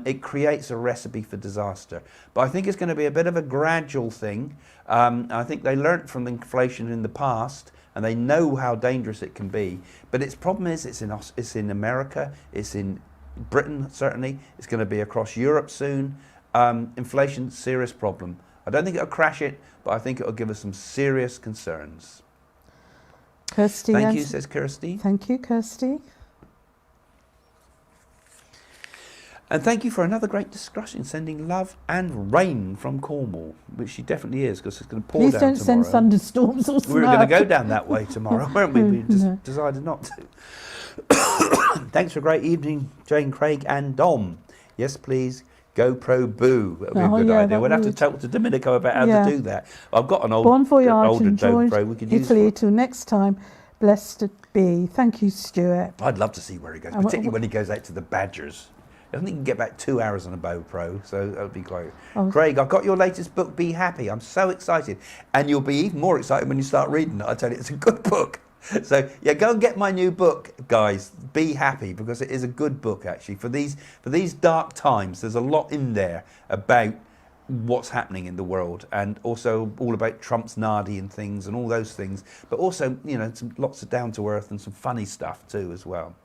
it creates a recipe for disaster. But I think it's going to be a bit of a gradual thing. I think they learnt from inflation in the past, and they know how dangerous it can be. But its problem is it's in America, it's in Britain certainly, it's going to be across Europe soon. Inflation, serious problem. I don't think it'll crash it, but I think it'll give us some serious concerns. Kirsty. Thank you, says Kirsty. Thank you, Kirsty. And thank you for another great discussion, sending love and rain from Cornwall, which she definitely is, because it's going to pour Please down don't tomorrow. send thunderstorms or snow. We were going to go down that way tomorrow, weren't we? We just decided not to. Thanks for a great evening, Jane, Craig and Dom. Yes, please. GoPro boo. That would be a good idea. We'd have to talk to Domenico about how to do that. I've got an Bon voyage, older enjoy GoPro we could use. Italy till next time. Blessed be. Thank you, Stuart. I'd love to see where he goes, particularly when he goes out to the Badgers. I think he can get back 2 hours on a GoPro, so that would be great. Craig, I've got your latest book, Be Happy. I'm so excited. And you'll be even more excited when you start reading it. I tell you, it's a good book. So yeah, go and get my new book, guys. Be Happy, because it is a good book actually. For these dark times, there's a lot in there about what's happening in the world, and also all about Trump's nardy and things and all those things. But also, you know, lots of down to earth and some funny stuff too as well.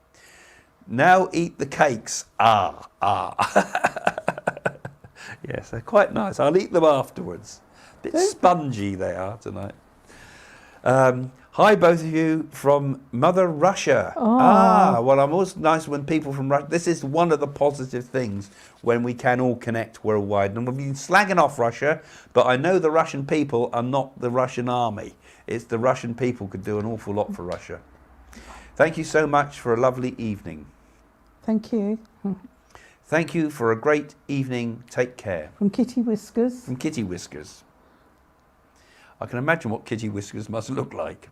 Now eat the cakes. Yes, they're quite nice. I'll eat them afterwards. Bit spongy they are tonight. Hi, both of you from Mother Russia. Well, I'm always nice when people from Russia. This is one of the positive things when we can all connect worldwide. And we've been slagging off Russia, but I know the Russian people are not the Russian army. It's the Russian people could do an awful lot for Russia. Thank you so much for a lovely evening. Thank you. Thank you for a great evening. Take care. From Kitty Whiskers. From Kitty Whiskers. I can imagine what Kitty Whiskers must look like.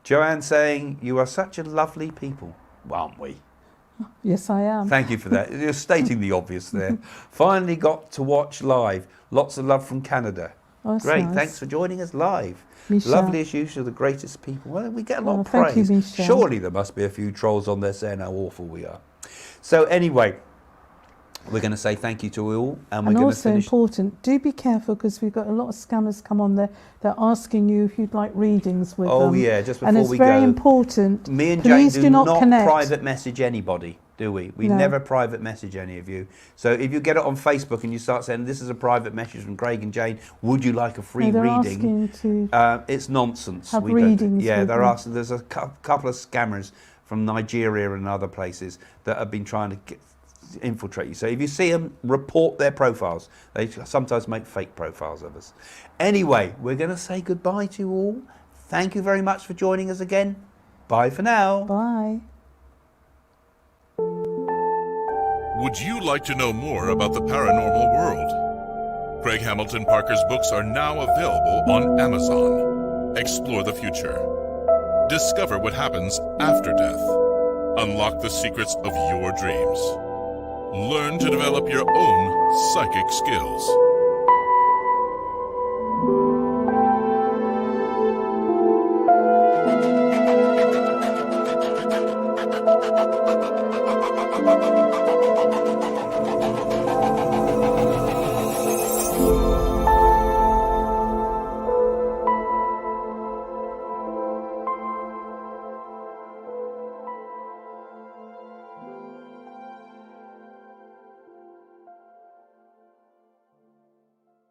Joanne saying, you are such a lovely people, aren't we? Yes, I am. Thank you for that. You're stating the obvious there. Finally got to watch live. Lots of love from Canada. Oh, that's Great. nice. Thanks for joining us live. Michelle. Lovely as usual, the greatest people. Well, we get a lot of Thank you, praise. Michelle. Surely there must be a few trolls on there saying how awful we are. So anyway, we're going to say thank you to all, and we're And going to also finish. important, do be careful because we've got a lot of scammers come on there. They're asking you if you'd like readings with them. Oh yeah, just before And it's we very go, important. me and Please Jane do not connect. private message anybody, do we? We No. never private message any of you. So if you get it on Facebook and you start saying, this is a private message from Craig and Jane, would you like a free No, they're reading? asking to It's nonsense. have don't- readings Yeah, with they're them. asking. There's a couple of scammers from Nigeria and other places that have been trying to infiltrate you. So if you see them, report their profiles. They sometimes make fake profiles of us. Anyway, we're going to say goodbye to you all. Thank you very much for joining us again. Bye for now. Bye. Would you like to know more about the paranormal world? Craig Hamilton Parker's books are now available on Amazon. Explore the future. Discover what happens after death. Unlock the secrets of your dreams. Learn to develop your own psychic skills. Thank you.